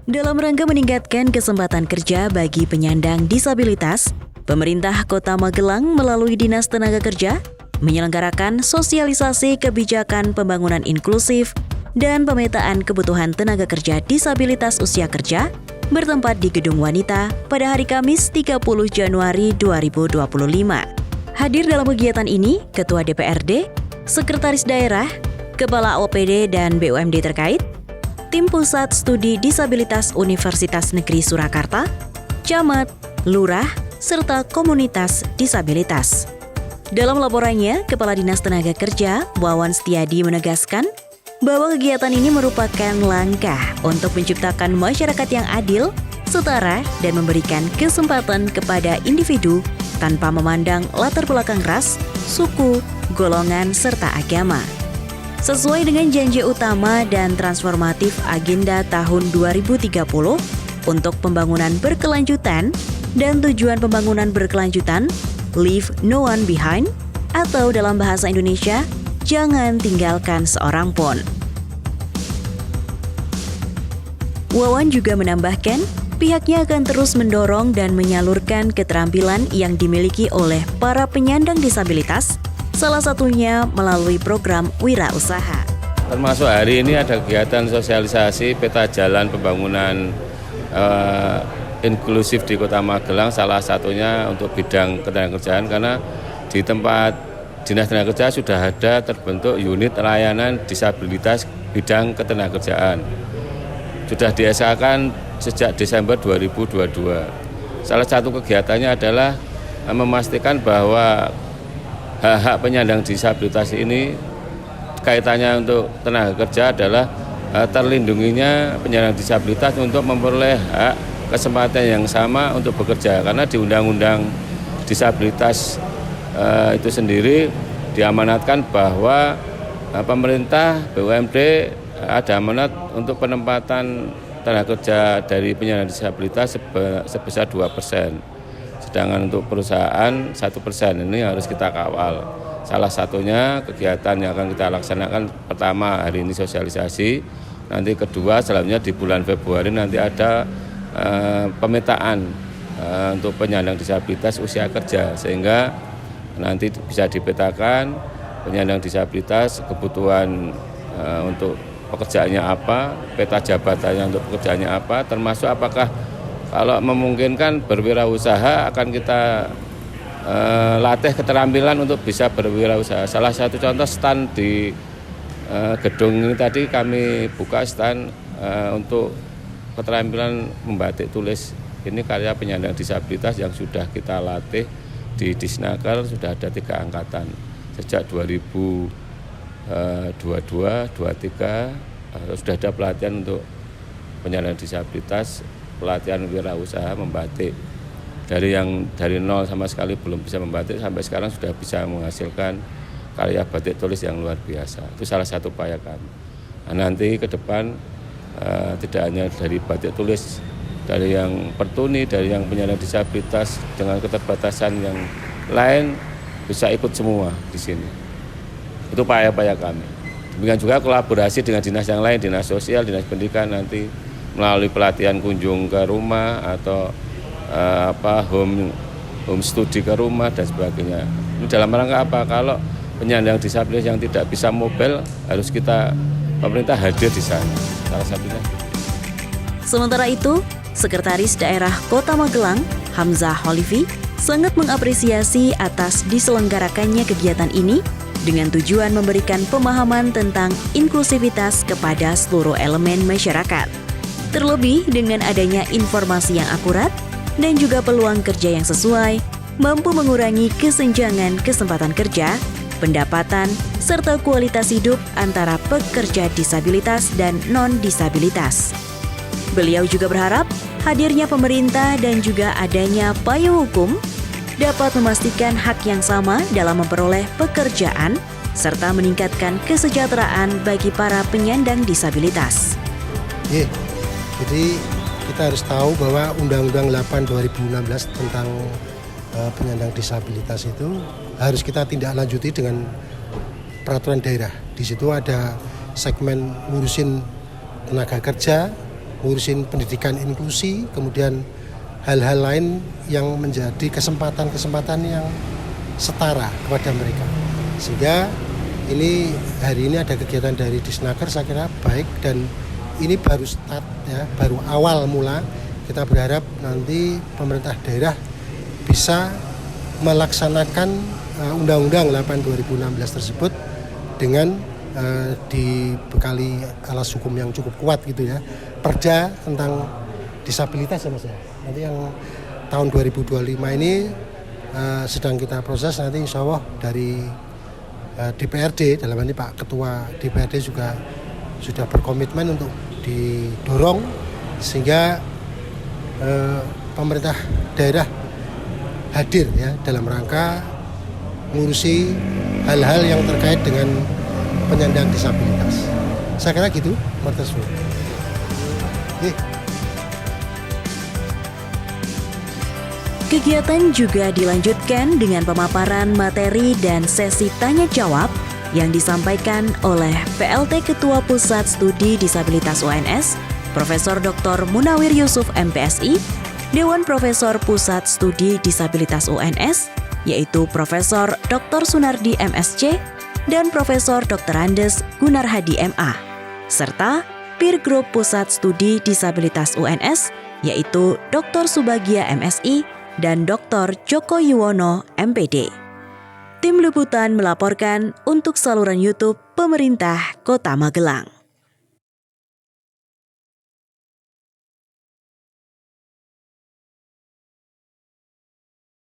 Dalam rangka meningkatkan kesempatan kerja bagi penyandang disabilitas, pemerintah Kota Magelang melalui Dinas Tenaga Kerja menyelenggarakan sosialisasi kebijakan pembangunan inklusif dan pemetaan kebutuhan tenaga kerja disabilitas usia kerja bertempat di Gedung Wanita pada hari Kamis 30 Januari 2025. Hadir dalam kegiatan ini Ketua DPRD, Sekretaris Daerah, Kepala OPD dan BUMD terkait, Tim Pusat Studi Disabilitas Universitas Negeri Surakarta, Camat, Lurah, serta komunitas disabilitas. Dalam laporannya, Kepala Dinas Tenaga Kerja, Wawan Setiadi menegaskan bahwa kegiatan ini merupakan langkah untuk menciptakan masyarakat yang adil, setara, dan memberikan kesempatan kepada individu tanpa memandang latar belakang ras, suku, golongan, serta agama. Sesuai dengan janji utama dan transformatif Agenda tahun 2030 untuk pembangunan berkelanjutan dan tujuan pembangunan berkelanjutan, Leave No One Behind, atau dalam bahasa Indonesia, jangan tinggalkan seorang pun. Wawan juga menambahkan, pihaknya akan terus mendorong dan menyalurkan keterampilan yang dimiliki oleh para penyandang disabilitas, salah satunya melalui program wirausaha. Termasuk hari ini ada kegiatan sosialisasi peta jalan pembangunan inklusif di Kota Magelang, salah satunya untuk bidang ketenagakerjaan, karena di tempat Dinas Tenaga Kerja sudah ada terbentuk unit layanan disabilitas bidang ketenagakerjaan. Sudah diesakan sejak Desember 2022. Salah satu kegiatannya adalah memastikan bahwa hak-hak penyandang disabilitas ini kaitannya untuk tenaga kerja adalah terlindunginya penyandang disabilitas untuk memperoleh hak kesempatan yang sama untuk bekerja, karena di Undang-Undang Disabilitas itu sendiri diamanatkan bahwa pemerintah BUMD ada amanat untuk penempatan tenaga kerja dari penyandang disabilitas sebesar 2%. Sedangkan untuk perusahaan 1% ini harus kita kawal. Salah satunya kegiatan yang akan kita laksanakan pertama hari ini sosialisasi, nanti kedua selanjutnya di bulan Februari nanti ada pemetaan untuk penyandang disabilitas usia kerja, sehingga nanti bisa dipetakan penyandang disabilitas kebutuhan untuk pekerjaannya apa, peta jabatannya untuk pekerjaannya apa, termasuk apakah kalau memungkinkan berwirausaha akan kita latih keterampilan untuk bisa berwirausaha. Salah satu contoh stand di gedung ini tadi kami buka stand untuk keterampilan membatik tulis. Ini karya penyandang disabilitas yang sudah kita latih di Disnaker, sudah ada 3 angkatan. Sejak 2022-23 sudah ada pelatihan untuk penyandang disabilitas, pelatihan wirausaha membatik. Dari nol sama sekali belum bisa membatik, sampai sekarang sudah bisa menghasilkan karya batik tulis yang luar biasa. Itu salah satu upaya kami. Nah, nanti ke depan tidak hanya dari batik tulis, dari yang pertuni, dari yang penyandang disabilitas dengan keterbatasan yang lain bisa ikut semua di sini. Itu upaya-upaya kami. Demikian juga kolaborasi dengan dinas yang lain, dinas sosial, dinas pendidikan nanti melalui pelatihan kunjung ke rumah atau home studi ke rumah dan sebagainya. Ini dalam rangka apa? Kalau penyandang disabilitas yang tidak bisa mobile harus pemerintah hadir di sana. Salah satunya. Sementara itu, Sekretaris Daerah Kota Magelang, Hamzah Holifi, sangat mengapresiasi atas diselenggarakannya kegiatan ini dengan tujuan memberikan pemahaman tentang inklusivitas kepada seluruh elemen masyarakat. Terlebih dengan adanya informasi yang akurat dan juga peluang kerja yang sesuai, mampu mengurangi kesenjangan kesempatan kerja, pendapatan, serta kualitas hidup antara pekerja disabilitas dan non-disabilitas. Beliau juga berharap hadirnya pemerintah dan juga adanya payung hukum dapat memastikan hak yang sama dalam memperoleh pekerjaan serta meningkatkan kesejahteraan bagi para penyandang disabilitas. Jadi kita harus tahu bahwa Undang-Undang 8 2016 tentang penyandang disabilitas itu harus kita tindak lanjuti dengan peraturan daerah. Di situ ada segmen ngurusin tenaga kerja, ngurusin pendidikan inklusi, kemudian hal-hal lain yang menjadi kesempatan-kesempatan yang setara kepada mereka. Sehingga hari ini ada kegiatan dari Disnaker, saya kira baik, dan ini baru start ya, baru awal mula. Kita berharap nanti pemerintah daerah bisa melaksanakan Undang-Undang 8 2016 tersebut dengan dibekali alas hukum yang cukup kuat gitu ya. Perda tentang disabilitas ya Mas ya. Nanti yang tahun 2025 ini sedang kita proses, nanti insya Allah dari DPRD, dalam hal ini Pak Ketua DPRD juga sudah berkomitmen untuk didorong sehingga pemerintah daerah hadir ya dalam rangka ngurusi hal-hal yang terkait dengan penyandang disabilitas. Saya kira gitu, Martasmu. Kegiatan juga dilanjutkan dengan pemaparan materi dan sesi tanya jawab yang disampaikan oleh PLT Ketua Pusat Studi Disabilitas UNS, Profesor Dr. Munawir Yusuf MPSI, Dewan Profesor Pusat Studi Disabilitas UNS, yaitu Profesor Dr. Sunardi MSc dan Profesor Dr. Andes Gunarhadi MA, serta Peer Group Pusat Studi Disabilitas UNS, yaitu Dr. Subagia MSI dan Dr. Joko Yuwono MPD. Tim Liputan melaporkan untuk saluran YouTube Pemerintah Kota Magelang.